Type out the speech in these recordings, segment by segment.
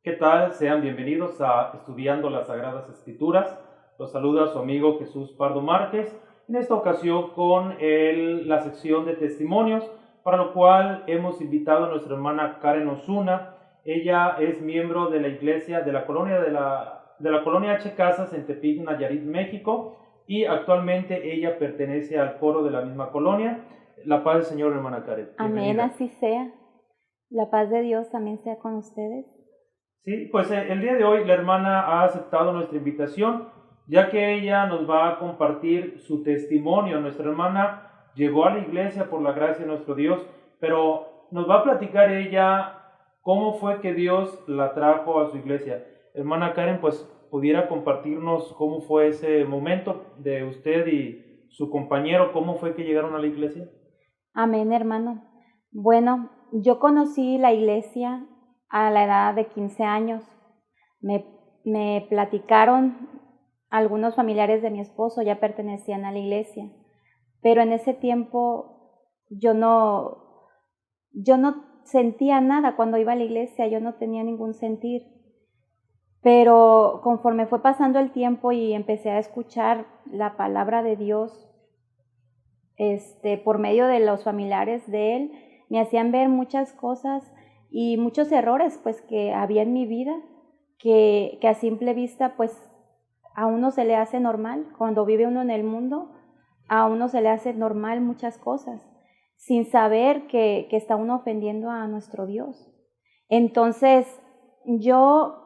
¿Qué tal? Sean bienvenidos a Estudiando las Sagradas Escrituras. Los saluda su amigo Jesús Pardo Márquez, en esta ocasión con la sección de testimonios, para lo cual hemos invitado a nuestra hermana Karen Osuna. Ella es miembro de la iglesia de la colonia de la colonia H. Casas en Tepic, Nayarit, México, y actualmente ella pertenece al coro de la misma colonia. La paz del Señor, hermana Karen. Amén, Bienvenida. así sea. La paz de Dios también sea con ustedes. Sí, pues el día de hoy la hermana ha aceptado nuestra invitación, ya que ella nos va a compartir su testimonio. Nuestra hermana llegó a la iglesia por la gracia de nuestro Dios, pero nos va a platicar ella cómo fue que Dios la trajo a su iglesia. Hermana Karen, pues pudiera compartirnos cómo fue ese momento de usted y su compañero, cómo fue que llegaron a la iglesia. Amén, hermano. Bueno, yo conocí la iglesia a la edad de 15 años. Me platicaron algunos familiares de mi esposo, ya pertenecían a la iglesia, pero en ese tiempo yo no sentía nada cuando iba a la iglesia, yo no tenía ningún sentir. Pero conforme fue pasando el tiempo y empecé a escuchar la palabra de Dios, por medio de los familiares de él, me hacían ver muchas cosas y muchos errores pues que había en mi vida, que a simple vista pues a uno se le hace normal, cuando vive uno en el mundo, a uno se le hace normal muchas cosas, sin saber que está uno ofendiendo a nuestro Dios. Entonces, yo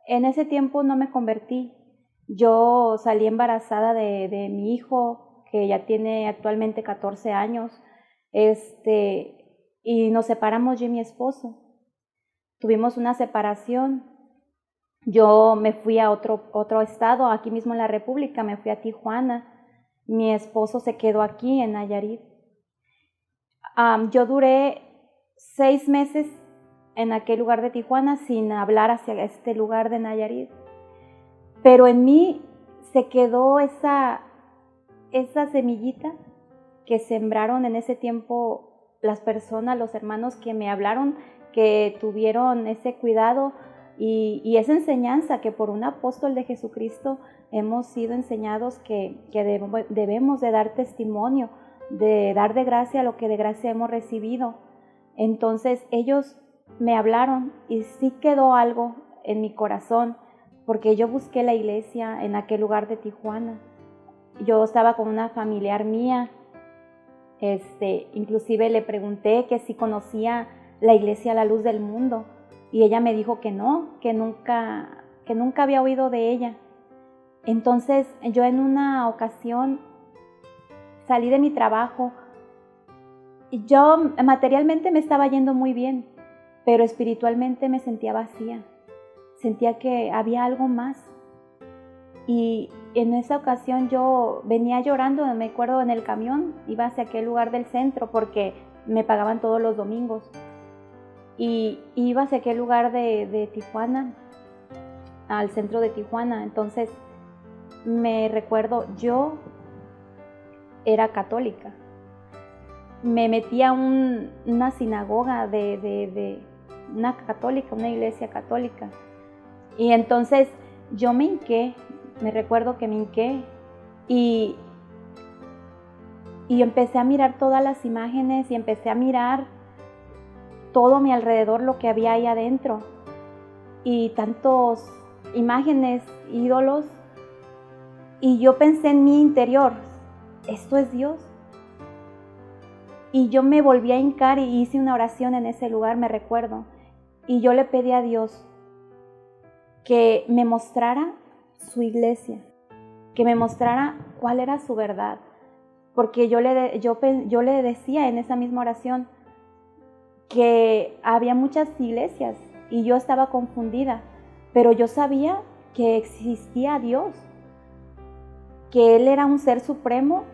en ese tiempo no me convertí. Yo salí embarazada de mi hijo, que ya tiene actualmente 14 años, y nos separamos yo y mi esposo. Tuvimos una separación. Yo me fui a otro estado, aquí mismo en la República, me fui a Tijuana. Mi esposo se quedó aquí en Nayarit. Yo duré 6 meses en aquel lugar de Tijuana sin hablar hacia este lugar de Nayarit. Pero en mí se quedó esa semillita que sembraron en ese tiempo las personas, los hermanos que me hablaron, que tuvieron ese cuidado y esa enseñanza que por un apóstol de Jesucristo hemos sido enseñados que debemos de dar testimonio, de dar de gracia lo que de gracia hemos recibido. Entonces ellos me hablaron y sí quedó algo en mi corazón, porque yo busqué la iglesia en aquel lugar de Tijuana. Yo estaba con una familiar mía, inclusive le pregunté que si conocía la iglesia La Luz del Mundo, y ella me dijo que no, que nunca había oído de ella. Entonces yo en una ocasión salí de mi trabajo y yo materialmente me estaba yendo muy bien, pero espiritualmente me sentía vacía, sentía que había algo más. Y en esa ocasión yo venía llorando, me acuerdo, en el camión, iba hacia aquel lugar del centro porque me pagaban todos los domingos. Y iba hacia aquel lugar de Tijuana, al centro de Tijuana. Entonces me recuerdo, yo era católica. Me metí a una sinagoga de una católica, una iglesia católica. Y entonces yo me hinqué, me recuerdo que me hinqué y empecé a mirar todas las imágenes y empecé a mirar todo a mi alrededor, lo que había ahí adentro. Y tantos imágenes, ídolos. Y yo pensé en mi interior, ¿esto es Dios? Y yo me volví a hincar y hice una oración en ese lugar, me recuerdo. Y yo le pedí a Dios que me mostrara su iglesia, que me mostrara cuál era su verdad. Porque yo le decía en esa misma oración que había muchas iglesias y yo estaba confundida, pero yo sabía que existía Dios, que Él era un ser supremo,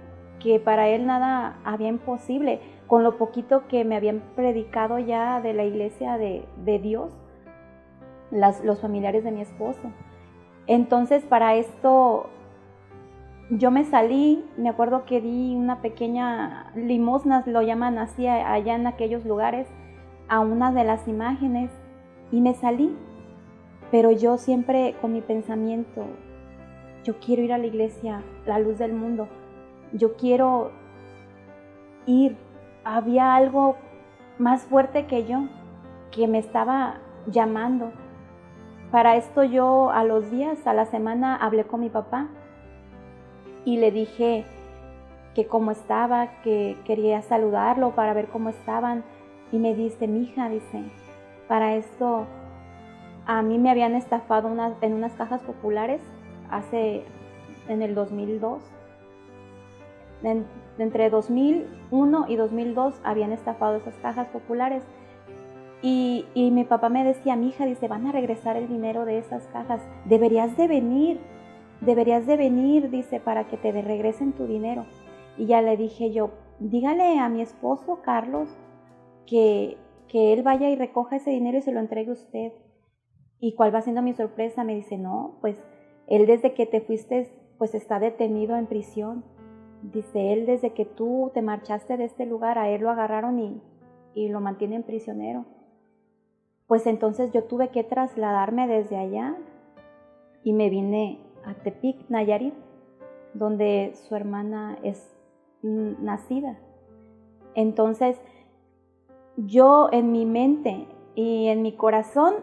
que para Él nada había imposible. Con lo poquito que me habían predicado ya de la iglesia de Dios, los familiares de mi esposo. Entonces para esto yo me salí, me acuerdo que di una pequeña limosna, lo llaman así allá en aquellos lugares, a una de las imágenes y me salí. pero yo siempre con mi pensamiento, yo quiero ir a la iglesia, la luz del mundo, yo quiero ir. Había algo más fuerte que yo, que me estaba llamando. Para esto yo a los días, a la semana, hablé con mi papá y le dije que cómo estaba, que quería saludarlo para ver cómo estaban. Y me dice, mija, dice, para esto a mí me habían estafado en unas cajas populares en el 2002. Entre 2001 y 2002 habían estafado esas cajas populares. Y mi papá me decía, mija, dice, van a regresar el dinero de esas cajas. Deberías de venir, dice, para que te regresen tu dinero. Y ya le dije yo, dígale a mi esposo, Carlos, que él vaya y recoja ese dinero y se lo entregue a usted. ¿Y cuál va siendo mi sorpresa? Me dice, no, pues él desde que te fuiste, pues está detenido en prisión. Dice, él desde que tú te marchaste de este lugar, a él lo agarraron y lo mantienen prisionero. Pues entonces yo tuve que trasladarme desde allá y me vine a Tepic, Nayarit, donde su hermana es nacida. Entonces yo en mi mente y en mi corazón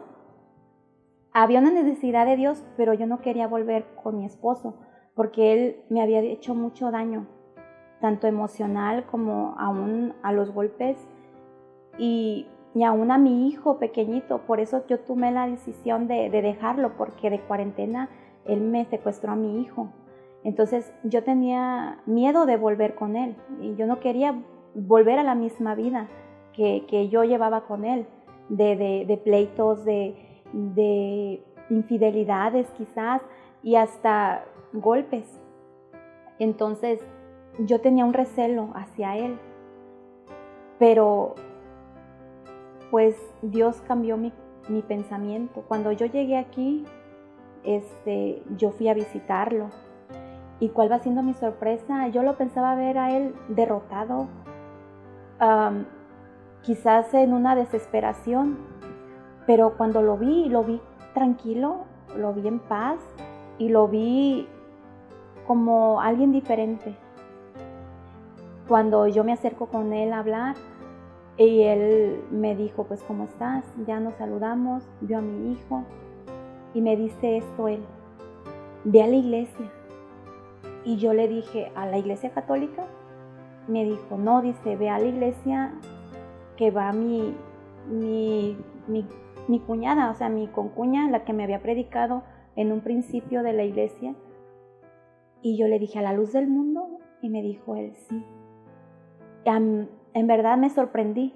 había una necesidad de Dios, pero yo no quería volver con mi esposo porque él me había hecho mucho daño, tanto emocional como aún a los golpes y aún a mi hijo pequeñito. Por eso yo tomé la decisión de dejarlo, porque de cuarentena él me secuestró a mi hijo. Entonces yo tenía miedo de volver con él y yo no quería volver a la misma vida que yo llevaba con él, de pleitos, de infidelidades quizás y hasta golpes. Entonces yo tenía un recelo hacia él, pero pues Dios cambió mi pensamiento. Cuando yo llegué aquí, yo fui a visitarlo. ¿Y cuál va siendo mi sorpresa? Yo lo pensaba ver a él derrotado, quizás en una desesperación, pero cuando lo vi tranquilo, lo vi en paz y lo vi como alguien diferente. Cuando yo me acerco con él a hablar y él me dijo, pues ¿cómo estás? Ya nos saludamos, vio a mi hijo y me dice esto él, ve a la iglesia. Y yo le dije, ¿a la iglesia católica? Me dijo, no, dice, ve a la iglesia que va mi cuñada, o sea, mi concuña, la que me había predicado en un principio de la iglesia. Y yo le dije, ¿a la luz del mundo? Y me dijo él, sí. En verdad me sorprendí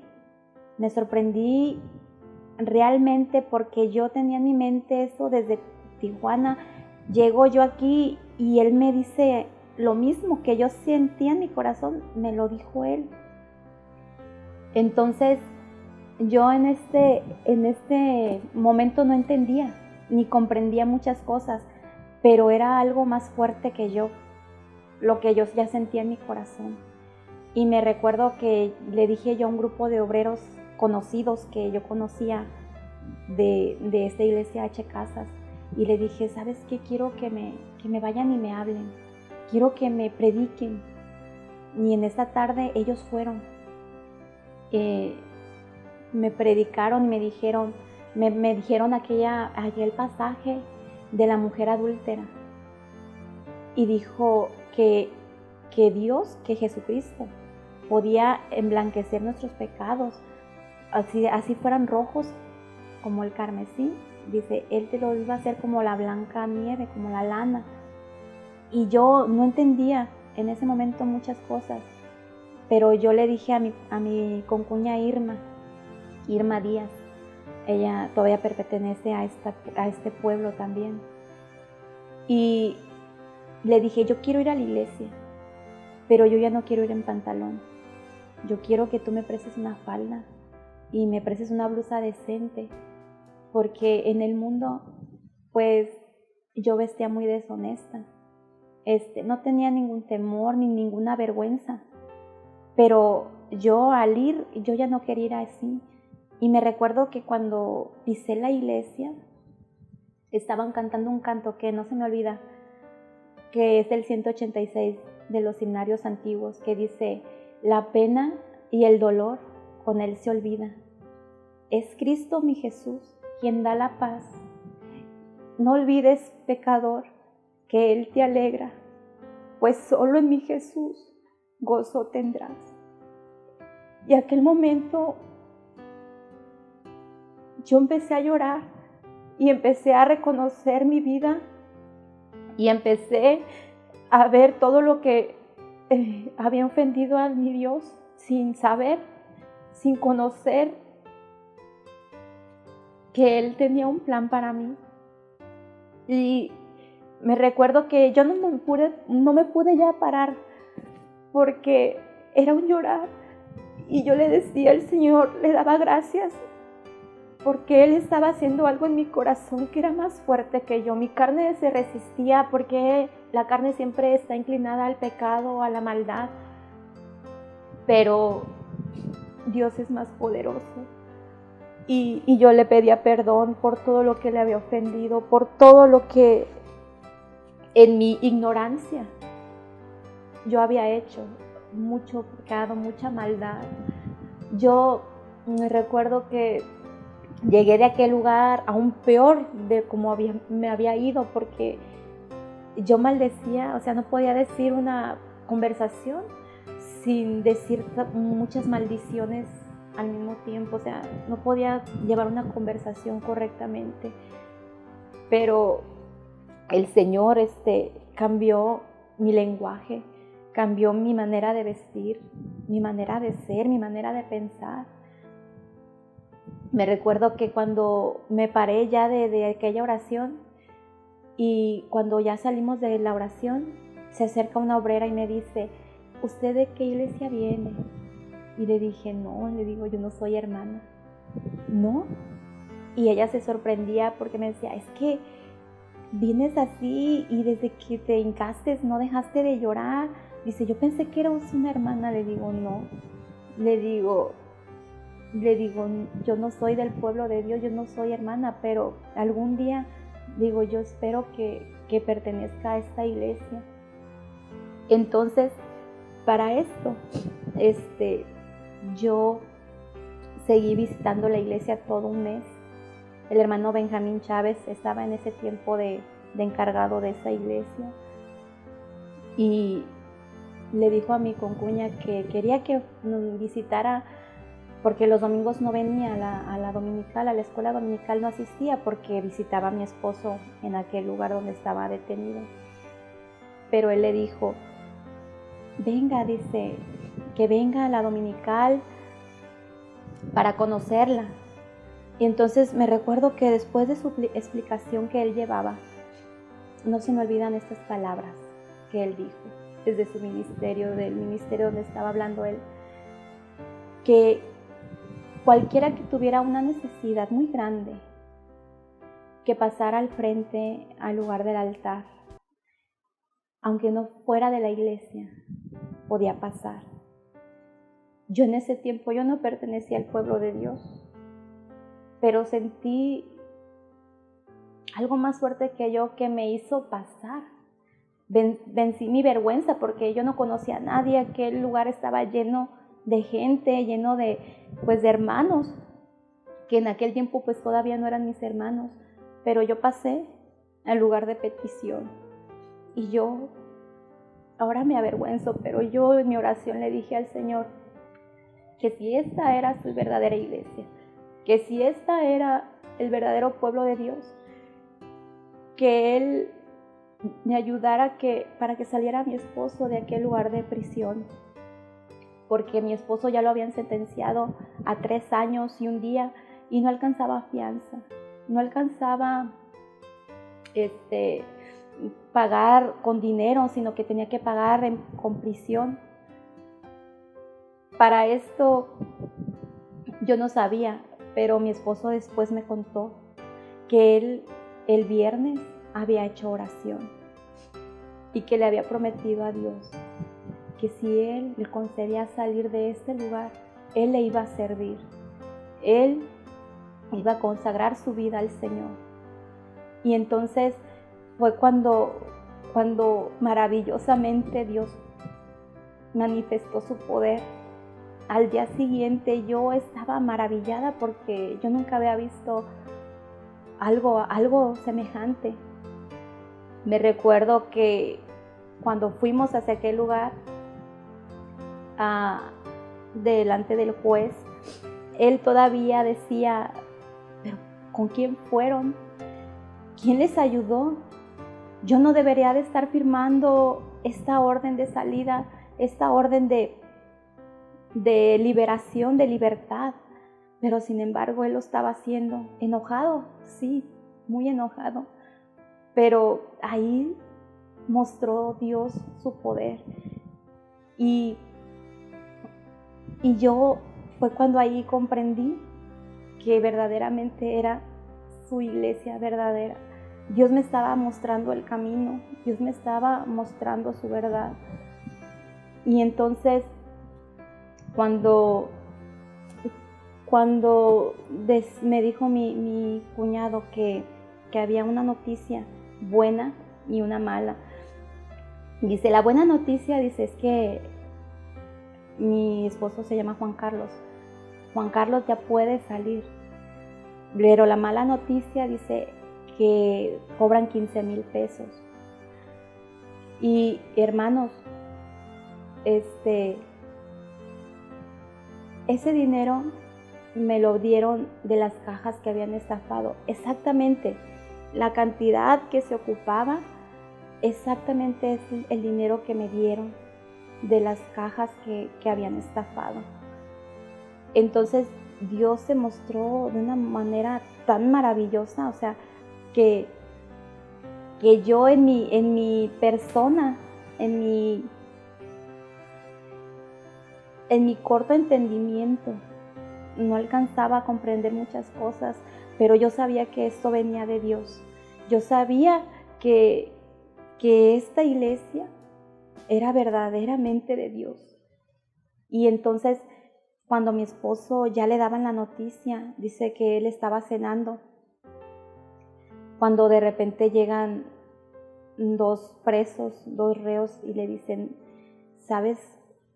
realmente, porque yo tenía en mi mente eso desde Tijuana. Llego yo aquí y él me dice lo mismo que yo sentía en mi corazón, me lo dijo él. Entonces yo en este momento no entendía ni comprendía muchas cosas, pero era algo más fuerte que yo, lo que yo ya sentía en mi corazón. Y me recuerdo que le dije yo a un grupo de obreros conocidos que yo conocía de esta iglesia H. Casas, y le dije, ¿sabes qué? Quiero que me vayan y me hablen, quiero que me prediquen. Y en esta tarde ellos fueron, me predicaron y me dijeron aquel pasaje de la mujer adúltera, y dijo que Dios, que Jesucristo podía emblanquecer nuestros pecados, así fueran rojos como el carmesí. Dice, Él te lo iba a hacer como la blanca nieve, como la lana. Y yo no entendía en ese momento muchas cosas, pero yo le dije a mi concuña Irma Díaz, ella todavía pertenece a este pueblo también, y le dije, yo quiero ir a la iglesia, pero yo ya no quiero ir en pantalón. Yo quiero que tú me prestes una falda y me prestes una blusa decente, porque en el mundo, pues, yo vestía muy deshonesta. No tenía ningún temor ni ninguna vergüenza, pero yo al ir, yo ya no quería ir así. Y me recuerdo que cuando pisé la iglesia, estaban cantando un canto que no se me olvida, que es el 186 de los himnarios antiguos, que dice: la pena y el dolor con Él se olvida. Es Cristo mi Jesús quien da la paz. No olvides, pecador, que Él te alegra, pues solo en mi Jesús gozo tendrás. Y aquel momento yo empecé a llorar y empecé a reconocer mi vida y empecé a ver todo lo que había ofendido a mi Dios sin saber, sin conocer que Él tenía un plan para mí. Y me recuerdo que yo no me pude ya parar porque era un llorar. Y yo le decía al Señor, le daba gracias porque Él estaba haciendo algo en mi corazón que era más fuerte que yo. Mi carne se resistía porque la carne siempre está inclinada al pecado, a la maldad. Pero Dios es más poderoso. Y yo le pedía perdón por todo lo que le había ofendido, por todo lo que en mi ignorancia yo había hecho, mucho pecado, mucha maldad. Yo me recuerdo que llegué de aquel lugar aún peor de como me había ido, porque yo maldecía, o sea, no podía decir una conversación sin decir muchas maldiciones al mismo tiempo, o sea, no podía llevar una conversación correctamente. Pero el Señor cambió mi lenguaje, cambió mi manera de vestir, mi manera de ser, mi manera de pensar. Me recuerdo que cuando me paré ya de aquella oración y cuando ya salimos de la oración, se acerca una obrera y me dice: ¿usted de qué iglesia viene? Y le dije: no, le digo, yo no soy hermana. ¿No? Y ella se sorprendía porque me decía: es que vienes así y desde que te hincaste no dejaste de llorar. Dice: yo pensé que eras una hermana. Le digo: no. Le digo, yo no soy del pueblo de Dios, yo no soy hermana, pero algún día, digo, yo espero que pertenezca a esta iglesia. Entonces, para esto, yo seguí visitando la iglesia todo un mes. El hermano Benjamín Chávez estaba en ese tiempo de encargado de esa iglesia y le dijo a mi concuña que quería que visitara, porque los domingos no venía a la dominical, a la escuela dominical no asistía porque visitaba a mi esposo en aquel lugar donde estaba detenido. Pero él le dijo: venga, dice, que venga a la dominical para conocerla. Y entonces me recuerdo que después de su explicación que él llevaba, no se me olvidan estas palabras que él dijo desde su ministerio, del ministerio donde estaba hablando él, que cualquiera que tuviera una necesidad muy grande, que pasara al frente, al lugar del altar, aunque no fuera de la iglesia, podía pasar. Yo en ese tiempo, yo no pertenecía al pueblo de Dios, pero sentí algo más fuerte que yo que me hizo pasar. Vencí mi vergüenza porque yo no conocía a nadie. Aquel lugar estaba lleno de gente, lleno de hermanos, que en aquel tiempo pues todavía no eran mis hermanos, pero yo pasé al lugar de petición y yo ahora me avergüenzo, pero yo en mi oración le dije al Señor que si esta era su verdadera iglesia, que si esta era el verdadero pueblo de Dios, que Él me ayudara para que saliera mi esposo de aquel lugar de prisión, porque mi esposo ya lo habían sentenciado a 3 años y un día y no alcanzaba fianza, no alcanzaba pagar con dinero, sino que tenía que pagar con prisión. Para esto yo no sabía, pero mi esposo después me contó que él el viernes había hecho oración y que le había prometido a Dios que si Él le concedía salir de este lugar, Él le iba a servir. Él iba a consagrar su vida al Señor. Y entonces fue cuando maravillosamente Dios manifestó su poder. Al día siguiente yo estaba maravillada porque yo nunca había visto algo semejante. Me recuerdo que cuando fuimos hacia aquel lugar, delante del juez, él todavía decía, ¿pero con quién fueron? ¿Quién les ayudó? Yo no debería de estar firmando esta orden de salida, esta orden de liberación, de libertad. Pero sin embargo él lo estaba haciendo, enojado, sí, muy enojado. Pero ahí mostró Dios su poder. Y yo fue cuando ahí comprendí que verdaderamente era su iglesia verdadera. Dios me estaba mostrando el camino, Dios me estaba mostrando su verdad. Y entonces cuando me dijo mi cuñado que había una noticia buena y una mala. Dice, la buena noticia, dice, es que mi esposo se llama Juan Carlos. Juan Carlos ya puede salir. Pero la mala noticia, dice, que cobran 15,000 pesos. Y hermanos, ese dinero me lo dieron de las cajas que habían estafado. Exactamente la cantidad que se ocupaba, exactamente es el dinero que me dieron de las cajas que habían estafado. Entonces Dios se mostró de una manera tan maravillosa, o sea, que yo en mi persona, en mi corto entendimiento, no alcanzaba a comprender muchas cosas, pero yo sabía que esto venía de Dios. Yo sabía que esta iglesia era verdaderamente de Dios. Y entonces, cuando mi esposo ya le daban la noticia, dice que él estaba cenando, cuando de repente llegan 2 presos, 2 reos, y le dicen, ¿sabes,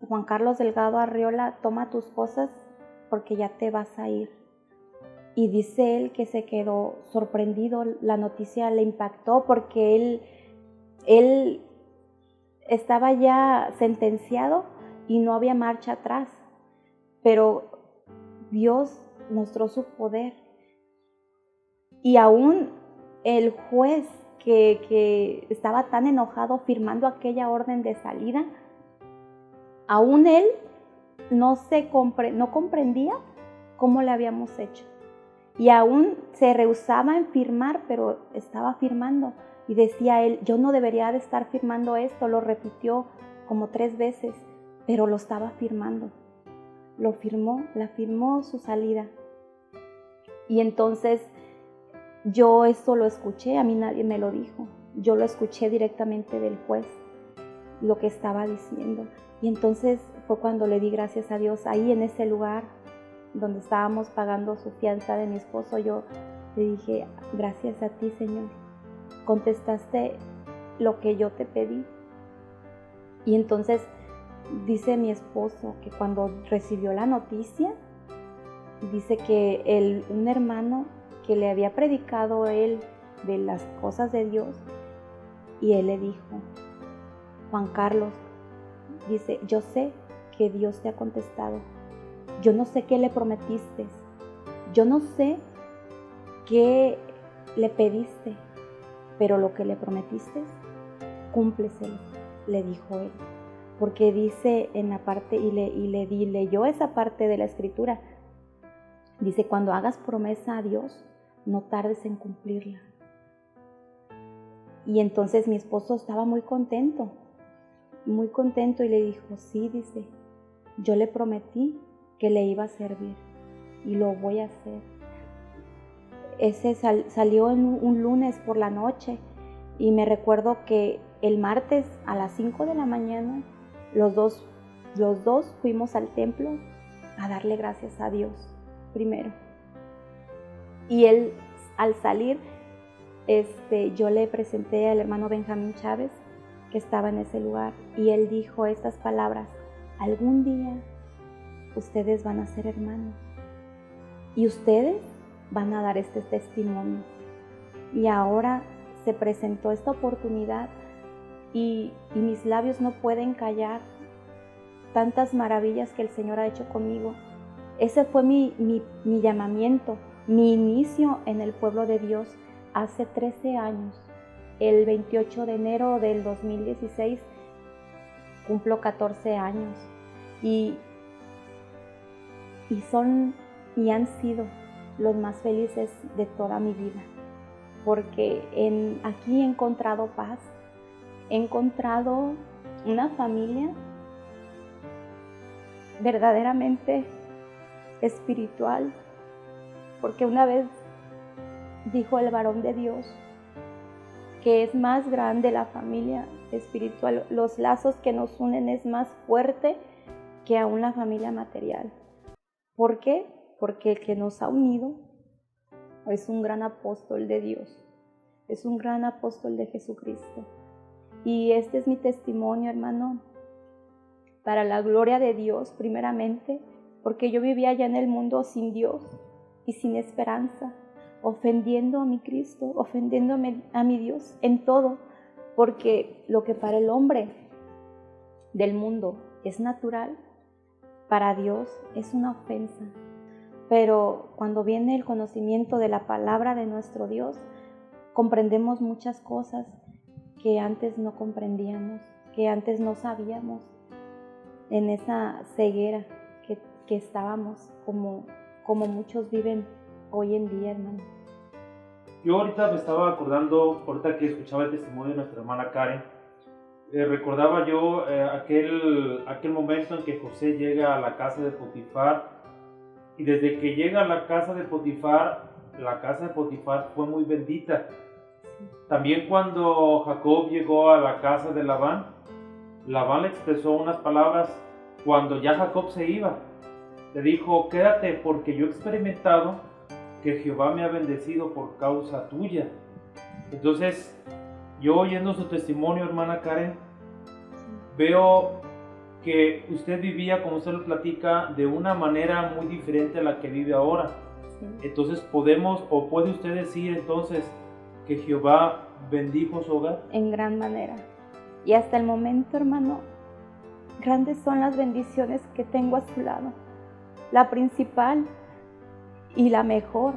Juan Carlos Delgado Arriola, toma tus cosas porque ya te vas a ir? Y dice él que se quedó sorprendido, la noticia le impactó porque él estaba ya sentenciado y no había marcha atrás, pero Dios mostró su poder. Y aún el juez que estaba tan enojado firmando aquella orden de salida, aún él no comprendía cómo le habíamos hecho. Y aún se rehusaba en firmar, pero estaba firmando. Y decía él, yo no debería de estar firmando esto. Lo repitió como 3 veces, pero lo estaba firmando. La firmó su salida. Y entonces yo eso lo escuché, a mí nadie me lo dijo. Yo lo escuché directamente del juez, lo que estaba diciendo. Y entonces fue cuando le di gracias a Dios ahí en ese lugar donde estábamos pagando su fianza de mi esposo. Yo le dije, gracias a ti, Señor, contestaste lo que yo te pedí. Y entonces dice mi esposo que cuando recibió la noticia, dice que un hermano que le había predicado él de las cosas de Dios, y él le dijo, Juan Carlos, dice, yo sé que Dios te ha contestado. Yo no sé qué le prometiste, yo no sé qué le pediste, pero lo que le prometiste, cúmpleselo, le dijo él. Porque dice en la parte, y leyó esa parte de la escritura, dice, cuando hagas promesa a Dios, no tardes en cumplirla. Y entonces mi esposo estaba muy contento, y le dijo, sí, dice, yo le prometí que le iba a servir y lo voy a hacer. Ese salió en un lunes por la noche, y me recuerdo que el martes a las 5 de la mañana los dos fuimos al templo a darle gracias a Dios primero. Y él, al salir, yo le presenté al hermano Benjamín Chávez, que estaba en ese lugar, y él dijo estas palabras: algún día ustedes van a ser hermanos y ustedes van a dar este testimonio. Y ahora se presentó esta oportunidad y mis labios no pueden callar tantas maravillas que el Señor ha hecho conmigo. Ese fue mi llamamiento, mi inicio en el pueblo de Dios hace 13 años. El 28 de enero del 2016 cumplo 14 años y han sido los más felices de toda mi vida, porque aquí he encontrado paz, he encontrado una familia verdaderamente espiritual, porque una vez dijo el varón de Dios que es más grande la familia espiritual, los lazos que nos unen es más fuerte que aún la familia material. ¿Por qué? Porque el que nos ha unido es un gran apóstol de Dios, es un gran apóstol de Jesucristo. Y este es mi testimonio, hermano, para la gloria de Dios primeramente, porque yo vivía allá en el mundo sin Dios y sin esperanza, ofendiendo a mi Cristo, ofendiéndome a mi Dios en todo, porque lo que para el hombre del mundo es natural, para Dios es una ofensa. Pero cuando viene el conocimiento de la palabra de nuestro Dios, comprendemos muchas cosas que antes no comprendíamos, que antes no sabíamos, en esa ceguera que estábamos, como muchos viven hoy en día, hermano. Yo ahorita me estaba acordando, ahorita que escuchaba el testimonio de nuestra hermana Karen, recordaba yo aquel momento en que José llega a la casa de Potifar, y desde que llega a la casa de Potifar fue muy bendita. También cuando Jacob llegó a la casa de Labán le expresó unas palabras cuando ya Jacob se iba. Le dijo: quédate, porque yo he experimentado que Jehová me ha bendecido por causa tuya. Entonces, yo oyendo su testimonio, hermana Karen, veo que usted vivía, como usted lo platica, de una manera muy diferente a la que vive ahora. Sí. Entonces, puede usted decir entonces que Jehová bendijo su hogar. En gran manera. Y hasta el momento, hermano, grandes son las bendiciones que tengo a su lado. La principal y la mejor,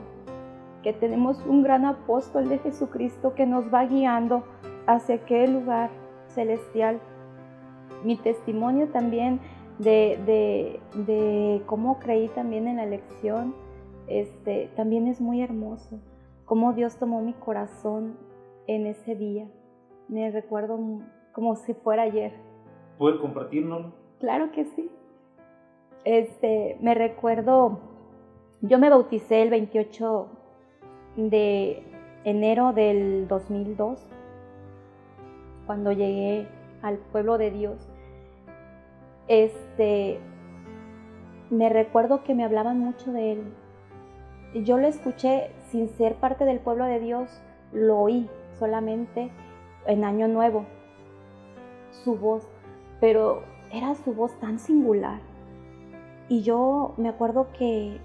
que tenemos un gran apóstol de Jesucristo que nos va guiando hacia aquel lugar celestial. Mi testimonio también de cómo creí también en la elección, también es muy hermoso. Cómo Dios tomó mi corazón en ese día. Me recuerdo como si fuera ayer. ¿Puede compartirnos? Claro que sí. Me recuerdo, yo me bauticé el 28 de enero del 2002, cuando llegué al pueblo de Dios. Me recuerdo que me hablaban mucho de Él. Yo lo escuché sin ser parte del pueblo de Dios, lo oí solamente en Año Nuevo, su voz, pero era su voz tan singular. Y yo me acuerdo que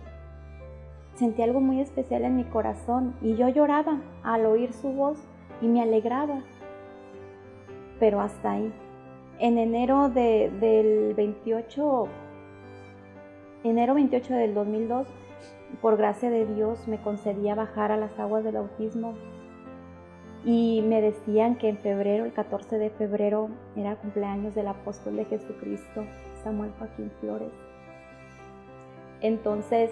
sentí algo muy especial en mi corazón y yo lloraba al oír su voz y me alegraba, pero hasta ahí. En enero 28 del 2002, por gracia de Dios, me concedía bajar a las aguas del bautismo y me decían que en febrero, el 14 de febrero, era cumpleaños del apóstol de Jesucristo, Samuel Joaquín Flores. Entonces,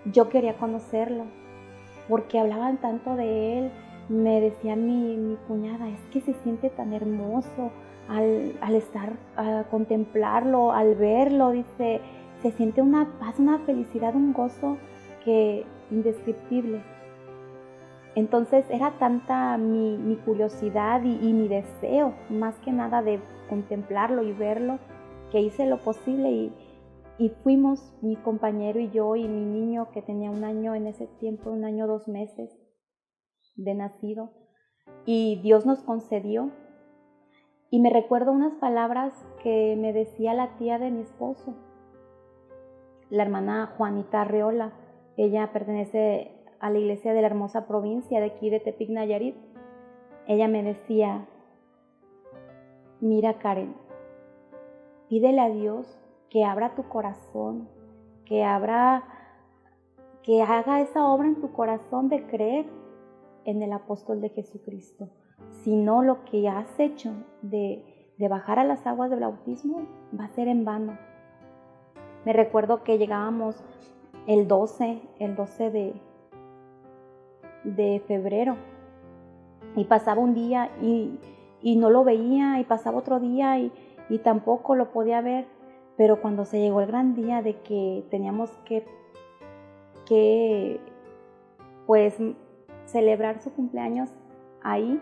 yo quería conocerlo, porque hablaban tanto de él. Me decía mi cuñada: es que se siente tan hermoso al estar, a contemplarlo, al verlo, dice, se siente una paz, una felicidad, un gozo que indescriptible. Entonces era tanta mi curiosidad y mi deseo, más que nada, de contemplarlo y verlo, que hice lo posible y fuimos, mi compañero y yo y mi niño, que tenía 1 año en ese tiempo, 1 año 2 meses. de nacido, y Dios nos concedió. Y me recuerdo unas palabras que me decía la tía de mi esposo, la hermana Juanita Arreola. Ella pertenece a la iglesia de la hermosa provincia de aquí de Tepic, Nayarit. Ella me decía: mira, Karen, pídele a Dios que abra tu corazón, que haga esa obra en tu corazón de creer en el apóstol de Jesucristo. Si no, lo que has hecho de bajar a las aguas del bautismo va a ser en vano. Me recuerdo que llegábamos el 12 de febrero, y pasaba un día y no lo veía, y pasaba otro día y tampoco lo podía ver. Pero cuando se llegó el gran día de que teníamos que pues celebrar su cumpleaños ahí,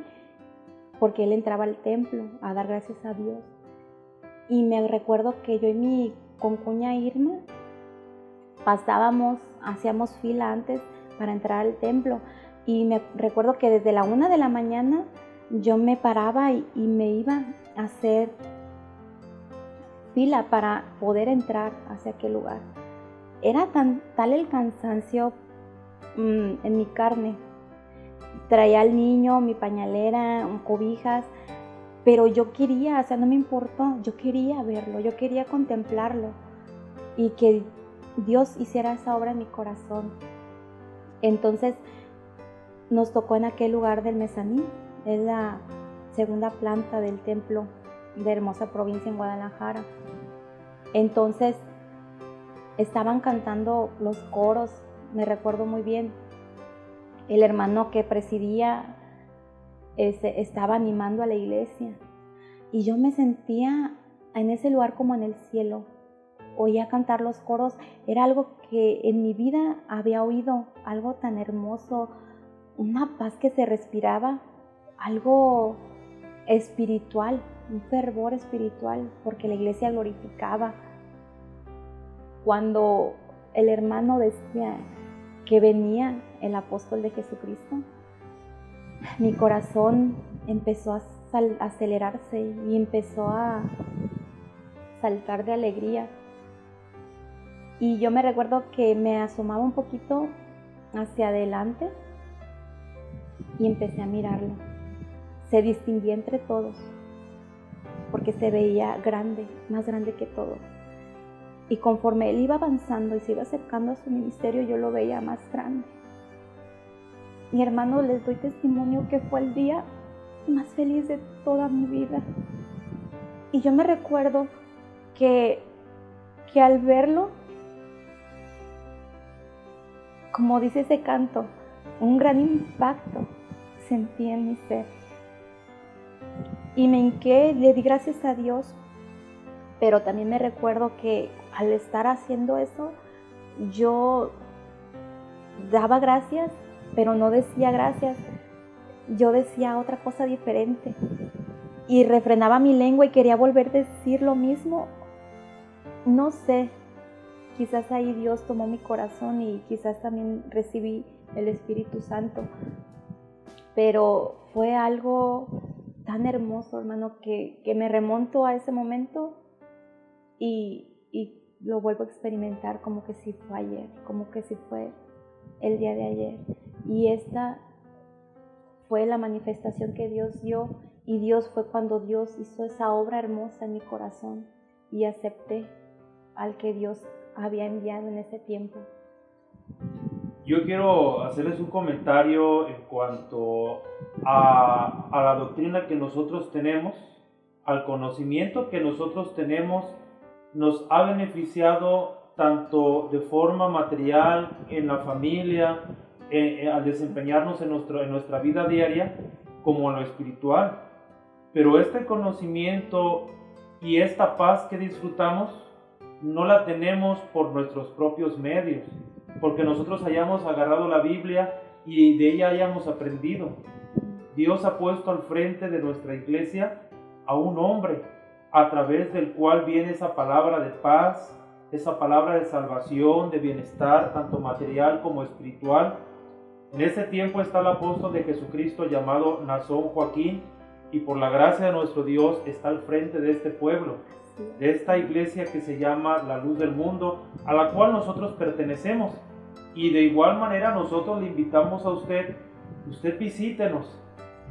porque él entraba al templo a dar gracias a Dios, y me recuerdo que yo y mi concuña Irma hacíamos fila antes para entrar al templo, y me recuerdo que desde la 1 de la mañana yo me paraba y me iba a hacer fila para poder entrar hacia aquel lugar. Era tal el cansancio en mi carne. Traía al niño, mi pañalera, cobijas, pero yo quería, no me importó, yo quería verlo, yo quería contemplarlo y que Dios hiciera esa obra en mi corazón. Entonces nos tocó en aquel lugar del mezanín, es la segunda planta del templo de Hermosa Provincia en Guadalajara. Entonces estaban cantando los coros, me recuerdo muy bien. El hermano que presidía estaba animando a la iglesia, y yo me sentía en ese lugar como en el cielo. Oía cantar los coros, era algo que en mi vida había oído, algo tan hermoso, una paz que se respiraba, algo espiritual, un fervor espiritual, porque la iglesia glorificaba. Cuando el hermano decía que venía el apóstol de Jesucristo, mi corazón empezó a acelerarse y empezó a saltar de alegría. Y yo me recuerdo que me asomaba un poquito hacia adelante y empecé a mirarlo. Se distinguía entre todos porque se veía grande, más grande que todos. Y conforme él iba avanzando y se iba acercando a su ministerio, yo lo veía más grande. Mi hermano, les doy testimonio que fue el día más feliz de toda mi vida. Y yo me recuerdo que al verlo, como dice ese canto, un gran impacto sentí en mi ser. Y me hinqué, le di gracias a Dios, pero también me recuerdo que al estar haciendo eso, yo daba gracias, pero no decía gracias. Yo decía otra cosa diferente y refrenaba mi lengua y quería volver a decir lo mismo. No sé, quizás ahí Dios tomó mi corazón y quizás también recibí el Espíritu Santo, pero fue algo tan hermoso, hermano, que me remonto a ese momento y lo vuelvo a experimentar como que si fue ayer, como que si fue el día de ayer. Y esta fue la manifestación que Dios dio, y Dios fue cuando Dios hizo esa obra hermosa en mi corazón y acepté al que Dios había enviado en ese tiempo. Yo quiero hacerles un comentario en cuanto a la doctrina que nosotros tenemos, al conocimiento que nosotros tenemos. Nos ha beneficiado tanto de forma material, en la familia, al desempeñarnos en nuestra vida diaria, como en lo espiritual. Pero este conocimiento y esta paz que disfrutamos no la tenemos por nuestros propios medios, porque nosotros hayamos agarrado la Biblia y de ella hayamos aprendido. Dios ha puesto al frente de nuestra iglesia a un hombre a través del cual viene esa palabra de paz, esa palabra de salvación, de bienestar, tanto material como espiritual. En este tiempo está el apóstol de Jesucristo llamado Nazón Joaquín, y por la gracia de nuestro Dios está al frente de este pueblo, de esta iglesia que se llama La Luz del Mundo, a la cual nosotros pertenecemos. Y de igual manera nosotros le invitamos a usted visítenos,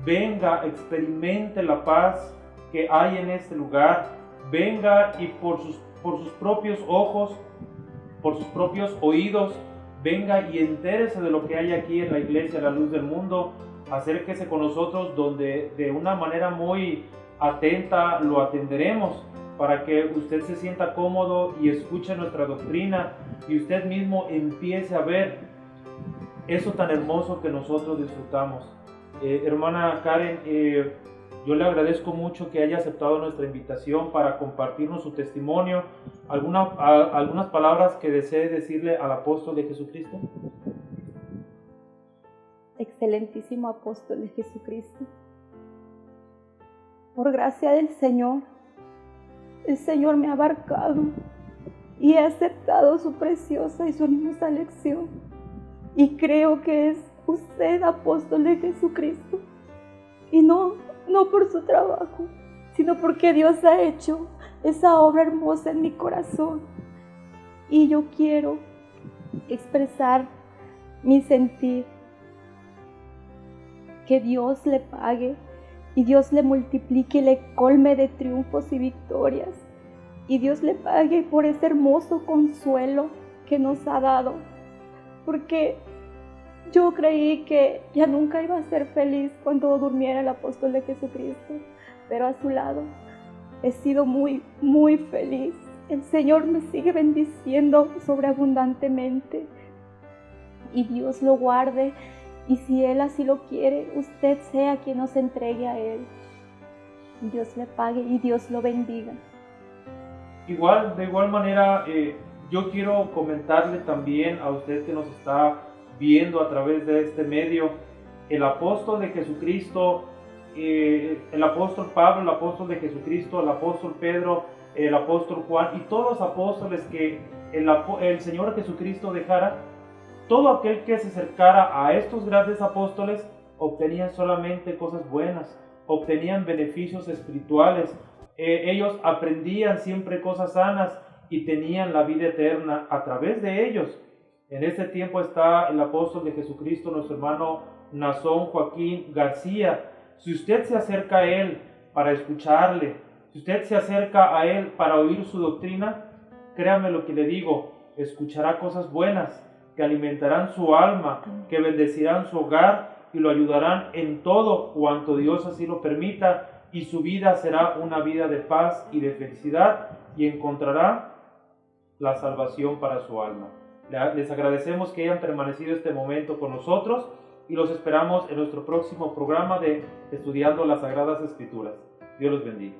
venga, experimente la paz que hay en este lugar, venga y por sus propios ojos, por sus propios oídos, venga y entérese de lo que hay aquí en la iglesia La Luz del Mundo. Acérquese con nosotros, donde de una manera muy atenta lo atenderemos, para que usted se sienta cómodo y escuche nuestra doctrina y usted mismo empiece a ver eso tan hermoso que nosotros disfrutamos. Hermana Karen, yo le agradezco mucho que haya aceptado nuestra invitación para compartirnos su testimonio. ¿Algunas palabras que desee decirle al apóstol de Jesucristo? Excelentísimo apóstol de Jesucristo, por gracia del Señor, el Señor me ha abarcado y he aceptado su preciosa y su hermosa lección, y creo que es usted apóstol de Jesucristo, y no por su trabajo, sino porque Dios ha hecho esa obra hermosa en mi corazón. Y yo quiero expresar mi sentir, que Dios le pague y Dios le multiplique y le colme de triunfos y victorias, y Dios le pague por ese hermoso consuelo que nos ha dado, porque yo creí que ya nunca iba a ser feliz cuando durmiera el apóstol de Jesucristo, pero a su lado he sido muy, muy feliz. El Señor me sigue bendiciendo sobreabundantemente, y Dios lo guarde. Y si Él así lo quiere, usted sea quien nos entregue a Él. Dios le pague y Dios lo bendiga. De igual manera, yo quiero comentarle también a usted que nos está viendo a través de este medio, el apóstol de Jesucristo, el apóstol Pablo, el apóstol de Jesucristo, el apóstol Pedro, el apóstol Juan y todos los apóstoles que el Señor Jesucristo dejara. Todo aquel que se acercara a estos grandes apóstoles obtenían solamente cosas buenas, obtenían beneficios espirituales, ellos aprendían siempre cosas sanas y tenían la vida eterna a través de ellos. En este tiempo está el apóstol de Jesucristo, nuestro hermano Nazón Joaquín García. Si usted se acerca a él para escucharle, si usted se acerca a él para oír su doctrina, créame lo que le digo, escuchará cosas buenas que alimentarán su alma, que bendecirán su hogar y lo ayudarán en todo cuanto Dios así lo permita, y su vida será una vida de paz y de felicidad, y encontrará la salvación para su alma. Les agradecemos que hayan permanecido este momento con nosotros y los esperamos en nuestro próximo programa de Estudiando las Sagradas Escrituras. Dios los bendiga.